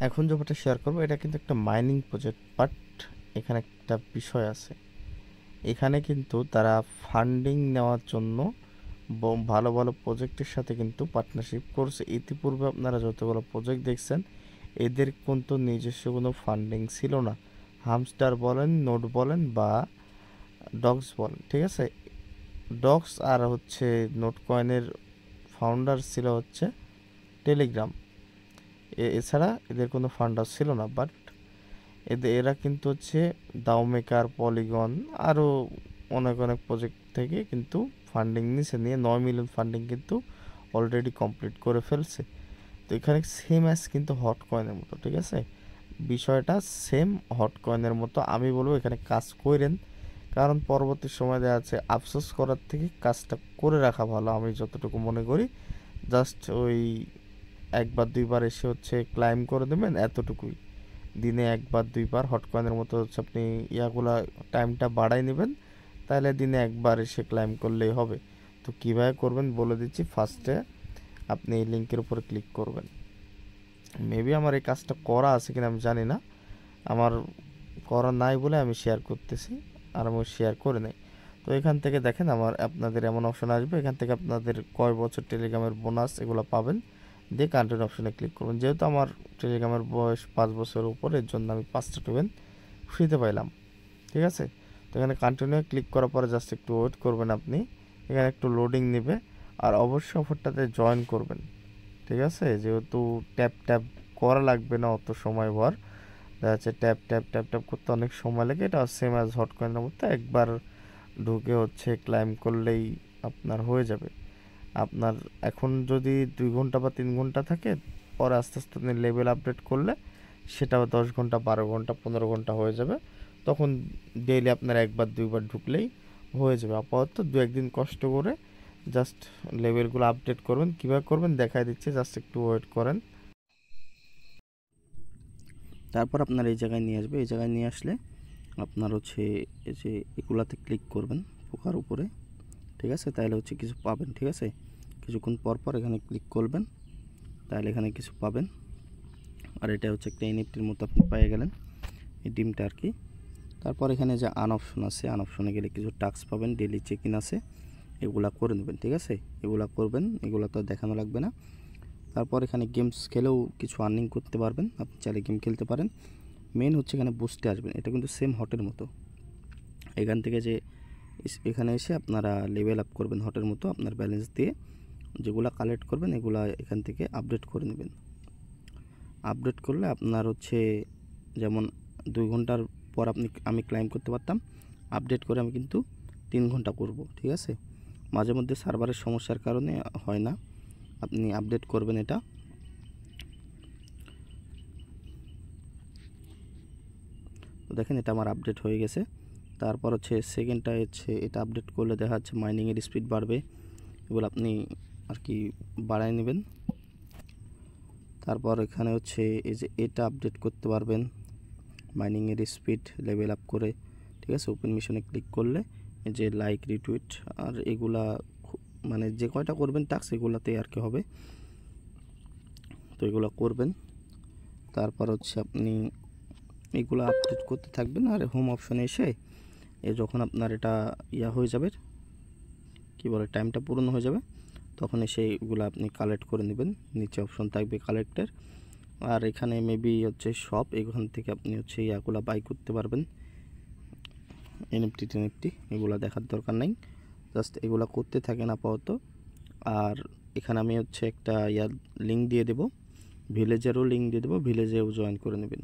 এখন যে ব্যাপারটা শেয়ার করবো এটা কিন্তু একটা মাইনিং প্রজেক্ট, বাট এখানে একটা বিষয় আছে। এখানে কিন্তু তারা ফান্ডিং নেওয়ার জন্য ভালো ভালো প্রজেক্টের সাথে কিন্তু পার্টনারশিপ করছে। ইতিপূর্বে আপনারা যতগুলো প্রজেক্ট দেখছেন এদের কিন্তু নিজস্ব কোনো ফান্ডিং ছিল না। হামস্টার বলেন, নোট বলেন বা ডগস বলেন, ঠিক আছে। ডগস আর হচ্ছে নোট কয়েনের ফাউন্ডার ছিল হচ্ছে টেলিগ্রাম। এছাড়া এদের কোনো ফান্ডার ছিল না, বাট এরা কিন্তু হচ্ছে দাও মেকার, পলিগন আরও অনেক অনেক প্রজেক্ট থেকে কিন্তু ফান্ডিং নিছে, নিয়ে 9 মিলিয়ন ফান্ডিং কিন্তু অলরেডি কমপ্লিট করে ফেলছে। তো এখানে সেম অ্যাজ কিন্তু হট কয়েনের মতো, ঠিক আছে। বিষয়টা সেম হট কয়েনের মতো। আমি বলবো এখানে কাজ করেন, কারণ পরবর্তী সময় দেখা যাচ্ছে আফসোস করার থেকে কাজটা করে রাখা ভালো, আমি যতটুকু মনে করি। জাস্ট ওই একবার দুইবার এসে হচ্ছে ক্লাইম করে দেবেন, এতটুকুই। দিনে একবার দুইবার হট কয়েনের মতো হচ্ছে আপনি ইয়াগুলা টাইমটা বাড়াই নেবেন, তাহলে দিনে একবার এসে ক্লাইম করলেই হবে। তো কীভাবে করবেন বলে দিচ্ছি। ফার্স্টে আপনি এই লিঙ্কের উপরে ক্লিক করবেন। মেবি আমার এই কাজটা করা আছে কিনা আমি জানি না, আমার করা নাই বলে আমি শেয়ার করতেছি, আর আমি শেয়ার করে নেই। তো এখান থেকে দেখেন আমার আপনাদের এমন অপশন আসবে, এখান থেকে আপনাদের কয় বছর টেলিগ্রামের বোনাস এগুলো পাবেন, দিয়ে কান্ট্রির অপশনে ক্লিক করবেন। যেহেতু আমার টেলিগ্রামের বয়স 5 বছরের উপরে, এর জন্য আমি 5টা টোকেন ফ্রিতে পাইলাম, ঠিক আছে। তো এখানে কন্টিনিউ ক্লিক করার পরে জাস্ট একটু ওয়েট করবেন আপনি, এখানে একটু লোডিং নেবে। আর অবশ্যই অফারটাতে জয়েন করবেন, ঠিক আছে। যেহেতু ট্যাপ ট্যাপ করা লাগবে না অত সময় ভর, দেখা যাচ্ছে ট্যাপ ট্যাপ ট্যাপ ট্যাপ করতে অনেক সময় লাগে। এটা সেম অ্যাজ হট কয়েনের মতো, একবার ঢুকে হচ্ছে ক্লাইম করলেই আপনার হয়ে যাবে। আপনার এখন যদি 2 ঘন্টা বা 3 ঘন্টা থাকে, পরে আস্তে আস্তে আপনি লেভেল আপডেট করলে সেটা 10 ঘন্টা, 12 ঘন্টা, 15 ঘন্টা হয়ে যাবে। তখন ডেইলি আপনার একবার দুইবার ঢুকলেই হয়ে যাবে। আপাতত 2-1 দিন কষ্ট করে জাস্ট লেভেলগুলো আপডেট করবেন। কীভাবে করবেন দেখাই দিচ্ছি, জাস্ট একটু ওয়েট করেন। তারপর আপনার এই জায়গায় নিয়ে আসবে। এই জায়গায় নিয়ে আসলে আপনার হচ্ছে এই যে এগুলাতে ক্লিক করবেন পোকার উপরে, ঠিক আছে। তাহলে হচ্ছে কিছু পাবেন, ঠিক আছে। কিছুক্ষণ পর পর এখানে ক্লিক করবেন, তাহলে এখানে কিছু পাবেন। আর এটা হচ্ছে একটা এনএফটির মতো আপনি পেয়ে গেলেন এই ডিমটা আর কি। তারপর এখানে যে আন অপশন আছে, আন অপশনে গেলে কিছু টাস্ক পাবেন, ডেলি চেক ইন আছে, এগুলা করে নেবেন, ঠিক আছে। এগুলা করবেন, এগুলা তো দেখানো লাগবে না। তারপর এখানে গেমস খেলেও কিছু আর্নিং করতে পারবেন, আপনি চাইলে গেম খেলতে পারেন। মেন হচ্ছে এখানে বুস্টে আসবেন, এটা কিন্তু সেম হটের মতো। এখান থেকে যে এখানে এসে আপনারা লেভেল আপ করবেন হটের মতো, আপনার ব্যালেন্স দিয়ে যেগুলো কালেক্ট করবেন এগুলা এখান থেকে আপডেট করে নেবেন। আপডেট করলে আপনার হচ্ছে যেমন 2 ঘন্টার পর আমি ক্লাইম করতে পারতাম, আপডেট করে আমি কিন্তু 3 ঘন্টা করব, ঠিক আছে। মাঝে মধ্যে সার্ভারের সমস্যার কারণে হয় না, আপনি আপডেট করবেন এটা। তো দেখেন এটা আমার আপডেট হয়ে গেছে। তারপর হচ্ছে সেকেন্ডটা হচ্ছে এটা আপডেট করলে দেখা যাচ্ছে মাইনিংয়ের স্পিড বাড়বে, এগুলো আপনি আর কি বাড়ায় নেবেন। তারপর এখানে হচ্ছে এই যে এটা আপডেট করতে পারবেন মাইনিংয়ের স্পিড লেভেল আপ করে, ঠিক আছে। ওপেন মিশনে ক্লিক করলে এই যে লাইক, রিটুইট আর এগুলা মানে যে কয়টা করবেন টাস্ক এগুলাতেই আর কি হবে। তো এগুলো করবেন। তারপর হচ্ছে আপনি এগুলো আপডেট করতে থাকবেন, আর হোম অপশনে এসে যখন আপনার এটা হয়ে যাবে, কি বলে, টাইমটা পূরণ হয়ে যাবে, তখন এসে এগুলো আপনি কালেক্ট করে নেবেন। নিচে অপশন থাকবে কালেক্টের, আর এখানে মেবি হচ্ছে শপ, এখান থেকে আপনি হচ্ছে ইয়াগুলো বাই করতে পারবেন। এনএফটি টেনএফটি এগুলো দেখার দরকার নাই, জাস্ট এগুলো করতে থাকেন আপাতত। আর এখানে আমি হচ্ছে একটা লিঙ্ক দিয়ে দেবো, ভিলেজেরও লিঙ্ক দিয়ে দেবো, ভিলেজেও জয়েন করে নেবেন।